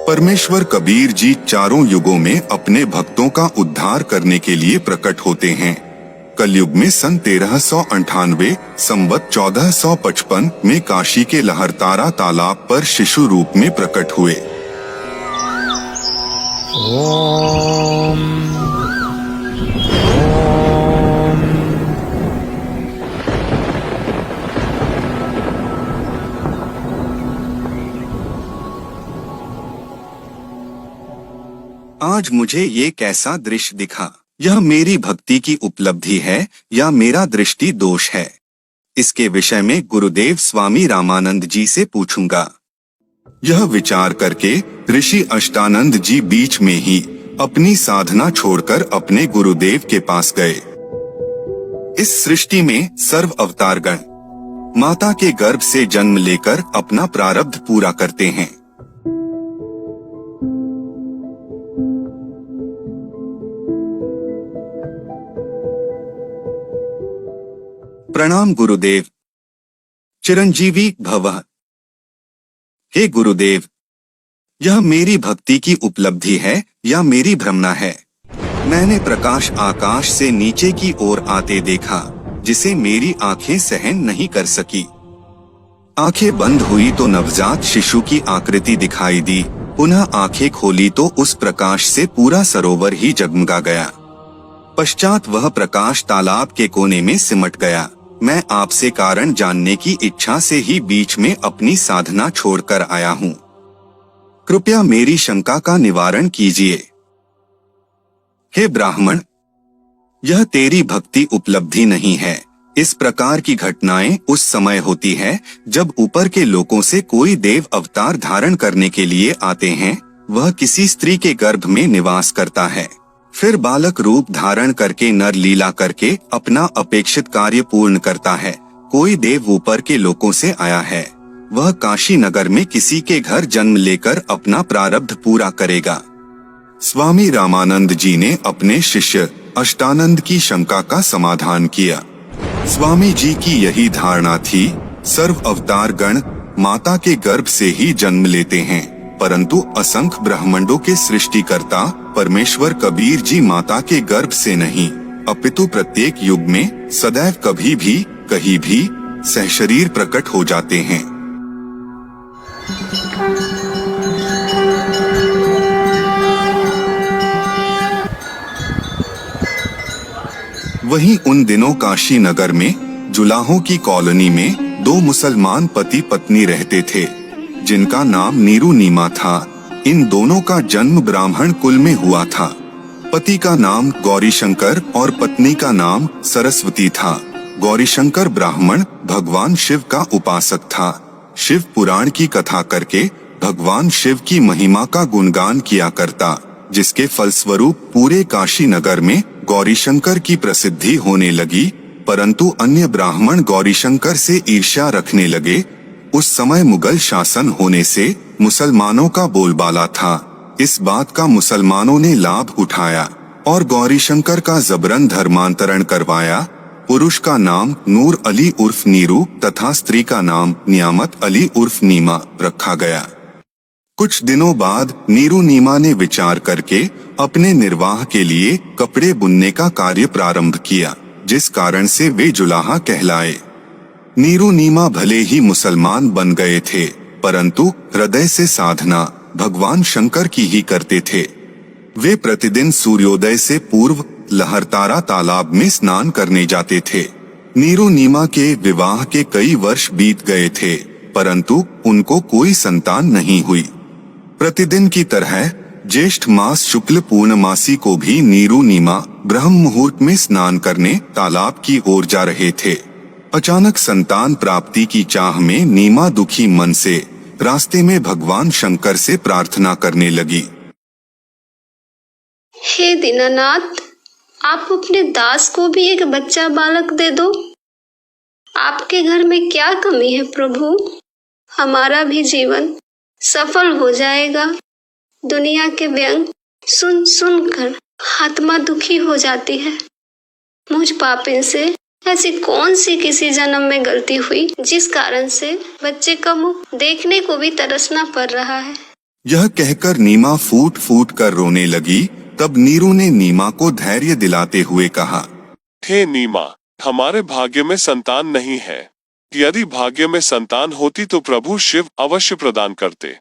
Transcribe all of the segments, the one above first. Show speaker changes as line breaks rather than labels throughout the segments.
परमेश्वर कबीर जी चारों युगों में अपने भक्तों का उद्धार करने के लिए प्रकट होते हैं। कलयुग में सन 1398 संवत 1455 में काशी के लहरतारा तालाब पर शिशु रूप में प्रकट हुए।
ओम
आज मुझे ये कैसा दृश्य दिखा? यह मेरी भक्ति की उपलब्धि है या मेरा दृष्टि दोष है? इसके विषय में गुरुदेव स्वामी रामानंद जी से पूछूंगा। यह विचार करके ऋषि अष्टानंद जी बीच में ही अपनी साधना छोड़कर अपने गुरुदेव के पास गए। इस सृष्टि में सर्व अवतारगण माता के गर्भ से जन्म लेकर अपना प्रारब्ध पूरा करते हैं। प्रणाम गुरुदेव। चिरंजीवी भवः। हे गुरुदेव, यह मेरी भक्ति की उपलब्धि है या मेरी भ्रमणा है? मैंने प्रकाश आकाश से नीचे की ओर आते देखा, जिसे मेरी आंखें सहन नहीं कर सकी। आंखें बंद हुई तो नवजात शिशु की आकृति दिखाई दी। पुनः आंखें खोली तो उस प्रकाश से पूरा सरोवर ही जगमगा गया। पश्चात वह प्रकाश तालाब के कोने में सिमट गया। मैं आपसे कारण जानने की इच्छा से ही बीच में अपनी साधना छोड़कर आया हूँ। कृपया मेरी शंका का निवारण कीजिए। हे ब्राह्मण, यह तेरी भक्ति उपलब्धि नहीं है। इस प्रकार की घटनाएं उस समय होती है जब ऊपर के लोकों से कोई देव अवतार धारण करने के लिए आते हैं। वह किसी स्त्री के गर्भ में निवास करता है, फिर बालक रूप धारण करके नर लीला करके अपना अपेक्षित कार्य पूर्ण करता है। कोई देव ऊपर के लोकों से आया है, वह काशी नगर में किसी के घर जन्म लेकर अपना प्रारब्ध पूरा करेगा। स्वामी रामानंद जी ने अपने शिष्य अष्टानंद की शंका का समाधान किया। स्वामी जी की यही धारणा थी, सर्व अवतार गण माता के गर्भ से ही जन्म लेते हैं, परंतु असंख्य ब्रह्मांडों के सृष्टिकर्ता परमेश्वर कबीर जी माता के गर्भ से नहीं, अपितु प्रत्येक युग में सदैव कभी भी कहीं भी सहशरीर प्रकट हो जाते हैं। वहीं उन दिनों काशी नगर में जुलाहों की कॉलोनी में दो मुसलमान पति पत्नी रहते थे, जिनका नाम नीरू नीमा था। इन दोनों का जन्म ब्राह्मण कुल में हुआ था। पति का नाम गौरीशंकर और पत्नी का नाम सरस्वती था। गौरीशंकर ब्राह्मण भगवान शिव का उपासक था। शिव पुराण की कथा करके भगवान शिव की महिमा का गुणगान किया करता, जिसके फलस्वरूप पूरे काशी नगर में गौरीशंकर की प्रसिद्धि होने लगी। परंतु अन्य ब्राह्मण गौरीशंकर से ईर्ष्या रखने लगे। उस समय मुगल शासन होने से मुसलमानों का बोलबाला था। इस बात का मुसलमानों ने लाभ उठाया और गौरीशंकर का जबरन धर्मांतरण करवाया। पुरुष का नाम नूर अली उर्फ नीरू तथा स्त्री का नाम नियामत अली उर्फ नीमा रखा गया। कुछ दिनों बाद नीरू नीमा ने विचार करके अपने निर्वाह के लिए कपड़े बुनने का कार्य प्रारंभ किया, जिस कारण से वे जुलाहा कहलाए। नीरू नीमा भले ही मुसलमान बन गए थे, परंतु हृदय से साधना भगवान शंकर की ही करते थे। वे प्रतिदिन सूर्योदय से पूर्व लहरतारा तालाब में स्नान करने जाते थे। नीरू नीमा के विवाह के कई वर्ष बीत गए थे, परंतु उनको कोई संतान नहीं हुई। प्रतिदिन की तरह ज्येष्ठ मास शुक्ल पूर्णमासी को भी नीरू नीमा ब्रह्म मुहूर्त में स्नान करने तालाब की ओर जा रहे थे। अचानक संतान प्राप्ति की चाह में नीमा दुखी मन से रास्ते में भगवान शंकर से प्रार्थना करने लगी।
हे दीनानाथ, आप अपने दास को भी एक बच्चा बालक दे दो। आपके घर में क्या कमी है प्रभु? हमारा भी जीवन सफल हो जाएगा। दुनिया के व्यंग सुन सुन कर आत्मा दुखी हो जाती है। मुझ पापिन से ऐसी कौन सी किसी जन्म में गलती हुई जिस कारण से बच्चे का मुख देखने को भी तरसना पड़ रहा है।
यह कहकर नीमा फूट फूट कर रोने लगी। तब नीरू ने नीमा को धैर्य दिलाते हुए कहा,
हे नीमा, हमारे भाग्य में संतान नहीं है। यदि भाग्य में संतान होती तो प्रभु शिव अवश्य प्रदान करते।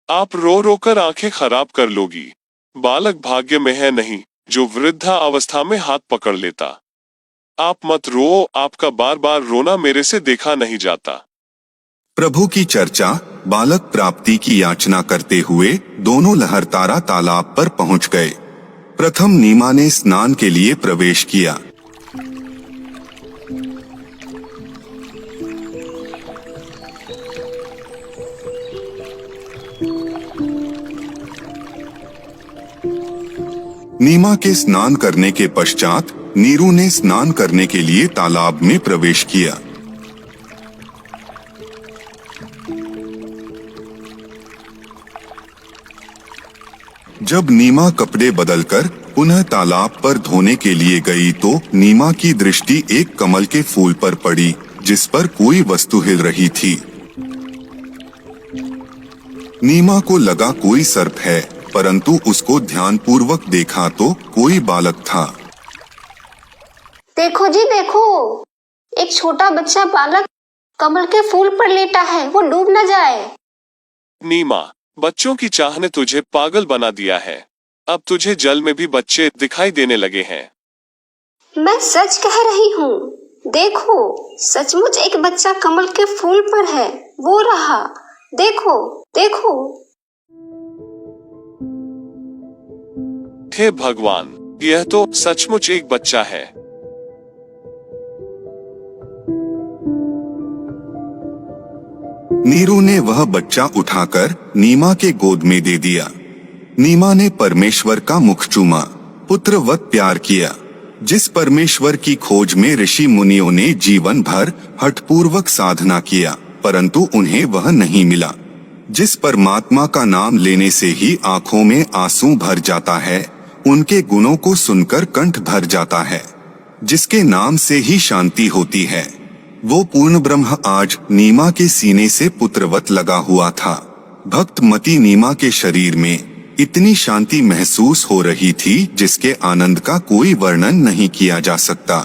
आप रो रो कर आंखें खराब कर लोगी। बालक भाग्य में है नहीं जो वृद्धा अवस्था में हाथ पकड़ लेता। आप मत रो, आपका बार बार रोना मेरे से देखा नहीं जाता।
प्रभु की चर्चा बालक प्राप्ति की याचना करते हुए दोनों लहरतारा तालाब पर पहुंच गए। प्रथम नीमा ने स्नान के लिए प्रवेश किया। नीमा के स्नान करने के पश्चात नीरू ने स्नान करने के लिए तालाब में प्रवेश किया। जब नीमा कपड़े बदलकर पुनः तालाब पर धोने के लिए गई तो नीमा की दृष्टि एक कमल के फूल पर पड़ी जिस पर कोई वस्तु हिल रही थी। नीमा को लगा कोई सर्प है, परंतु उसको ध्यानपूर्वक देखा तो कोई बालक था।
देखो जी देखो, एक छोटा बच्चा बालक कमल के फूल पर लेटा है, वो डूब न जाए।
नीमा, बच्चों की चाह ने तुझे पागल बना दिया है। अब तुझे जल में भी बच्चे दिखाई देने लगे हैं।
मैं सच कह रही हूँ। देखो, सचमुच एक बच्चा कमल के फूल पर है, वो रहा। देखो देखो।
हे भगवान, यह तो सचमुच एक बच्चा है।
नीरू ने वह बच्चा उठाकर नीमा के गोद में दे दिया। नीमा ने परमेश्वर का मुख चूमा, पुत्रवत प्यार किया। जिस परमेश्वर की खोज में ऋषि मुनियों ने जीवन भर हठपूर्वक साधना किया, परंतु उन्हें वह नहीं मिला। जिस परमात्मा का नाम लेने से ही आंखों में आंसू भर जाता है, उनके गुणों को सुनकर कंठ भर जाता है, जिसके नाम से ही शांति होती है, वो पूर्ण ब्रह्म आज नीमा के सीने से पुत्रवत लगा हुआ था। भक्तमती नीमा के शरीर में इतनी शांति महसूस हो रही थी जिसके आनंद का कोई वर्णन नहीं किया जा सकता।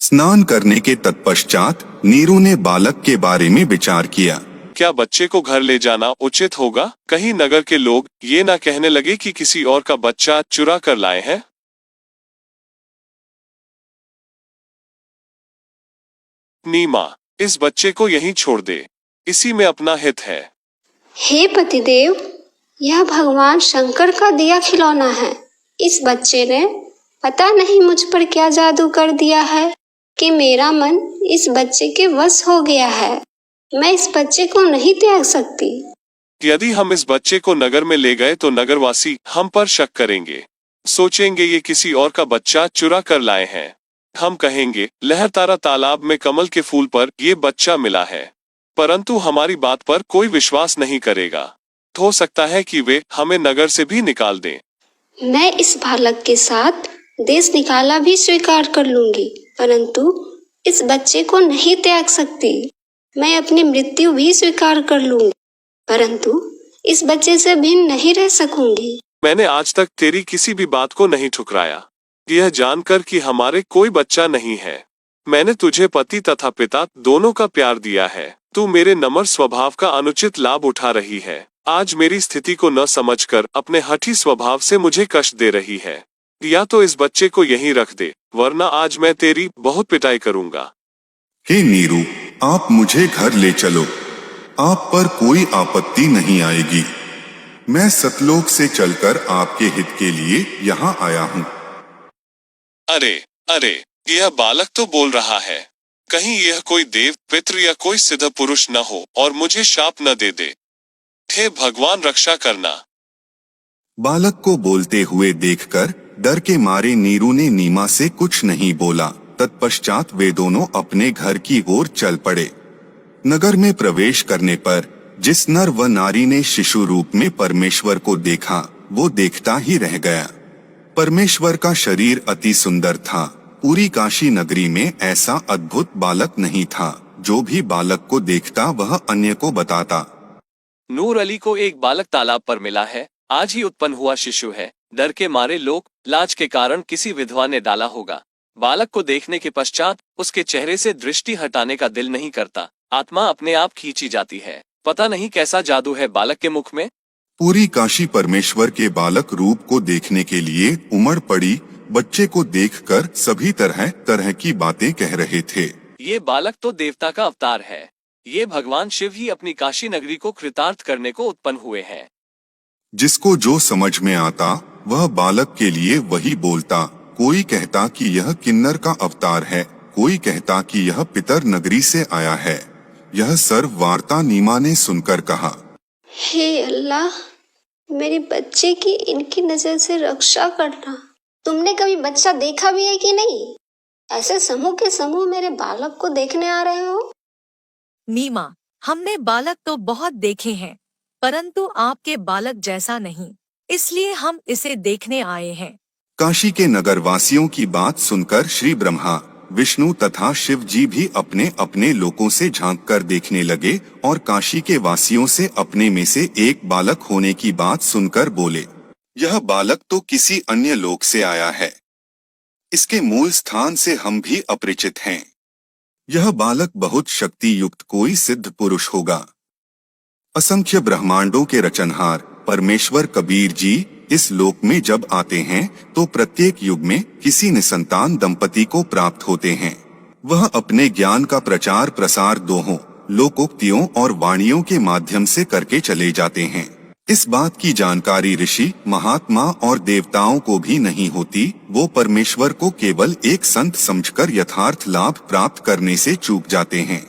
स्नान करने के तत्पश्चात नीरू ने बालक के बारे में विचार किया।
क्या बच्चे को घर ले जाना उचित होगा? कहीं नगर के लोग ये ना कहने लगे कि किसी और का बच्चा चुरा कर लाए हैं। नीमा, इस बच्चे को यहीं छोड़ दे, इसी में अपना हित है।
हे पतिदेव, यह भगवान शंकर का दिया खिलौना है। इस बच्चे ने पता नहीं मुझ पर क्या जादू कर दिया है कि मेरा मन इस बच्चे के वश हो गया है। मैं इस बच्चे को नहीं त्याग सकती।
यदि हम इस बच्चे को नगर में ले गए तो नगरवासी हम पर शक करेंगे, सोचेंगे ये किसी और का बच्चा चुरा कर लाए हैं। हम कहेंगे लहरतारा तालाब में कमल के फूल पर ये बच्चा मिला है, परंतु हमारी बात पर कोई विश्वास नहीं करेगा। हो सकता है कि वे हमें नगर से भी निकाल दें।
मैं इस बालक के साथ देश निकाला भी स्वीकार कर लूंगी, परंतु इस बच्चे को नहीं त्याग सकती। मैं अपनी मृत्यु भी स्वीकार कर लूंगी, परंतु इस बच्चे से भिन्न नहीं रह सकूंगी।
मैंने आज तक तेरी किसी भी बात को नहीं ठुकराया, यह जानकर कि हमारे कोई बच्चा नहीं है। मैंने तुझे पति तथा पिता दोनों का प्यार दिया है। तू मेरे नम्र स्वभाव का अनुचित लाभ उठा रही है। आज मेरी स्थिति को न समझकर अपने हठी स्वभाव से मुझे कष्ट दे रही है। या तो इस बच्चे को यहीं रख दे, वरना आज मैं तेरी बहुत पिटाई करूंगा।
हे नीरू, आप मुझे घर ले चलो, आप पर कोई आपत्ति नहीं आएगी। मैं सतलोक से चलकर आपके हित के लिए यहाँ आया हूँ।
अरे अरे, यह बालक तो बोल रहा है। कहीं यह कोई देव पितृ या कोई सिद्ध पुरुष न हो और मुझे शाप न दे दे। हे भगवान, रक्षा करना।
बालक को बोलते हुए देखकर डर के मारे नीरू ने नीमा से कुछ नहीं बोला। तत्पश्चात वे दोनों अपने घर की ओर चल पड़े। नगर में प्रवेश करने पर जिस नर व नारी ने शिशु रूप में परमेश्वर को देखा, वो देखता ही रह गया। परमेश्वर का शरीर अति सुंदर था। पूरी काशी नगरी में ऐसा अद्भुत बालक नहीं था। जो भी बालक को देखता वह अन्य को बताता।
नूर अली को एक बालक तालाब पर मिला है, आज ही उत्पन्न हुआ शिशु है। डर के मारे लोग लाज के कारण किसी विधवा ने डाला होगा। बालक को देखने के पश्चात उसके चेहरे से दृष्टि हटाने का दिल नहीं करता, आत्मा अपने आप खींची जाती है। पता नहीं कैसा जादू है बालक के मुख में।
पूरी काशी परमेश्वर के बालक रूप को देखने के लिए उमड़ पड़ी। बच्चे को देखकर सभी तरह तरह की बातें कह रहे थे।
ये बालक तो देवता का अवतार है। ये भगवान शिव ही अपनी काशी नगरी को कृतार्थ करने को उत्पन्न हुए हैं।
जिसको जो समझ में आता वह बालक के लिए वही बोलता। कोई कहता कि यह किन्नर का अवतार है, कोई कहता कि यह पितर नगरी से आया है। यह सर्व वार्ता नीमा ने सुनकर कहा,
हे अल्लाह, मेरे बच्चे की इनकी नजर से रक्षा करना। तुमने कभी बच्चा देखा भी है कि नहीं? ऐसे समूह के समूह मेरे बालक को देखने आ रहे हो?
नीमा, हमने बालक तो बहुत देखे हैं, परंतु आपके बालक जैसा नहीं, इसलिए हम इसे देखने आए हैं।
काशी के नगरवासियों की बात सुनकर श्री ब्रह्मा, विष्णु तथा शिव जी भी अपने अपने लोकों से झांक कर देखने लगे और काशी के वासियों से अपने में से एक बालक होने की बात सुनकर बोले, यह बालक तो किसी अन्य लोक से आया है। इसके मूल स्थान से हम भी अपरिचित हैं। यह बालक बहुत शक्ति युक्त कोई सिद्ध पुरुष होगा। असंख्य ब्रह्मांडों के रचनहार परमेश्वर कबीर जी इस लोक में जब आते हैं तो प्रत्येक युग में किसी निसंतान दंपति को प्राप्त होते हैं। वह अपने ज्ञान का प्रचार प्रसार दोहों लोकोक्तियों और वाणियों के माध्यम से करके चले जाते हैं। इस बात की जानकारी ऋषि, महात्मा और देवताओं को भी नहीं होती। वो परमेश्वर को केवल एक संत समझकर यथार्थ लाभ प्राप्त करने से चूक जाते हैं।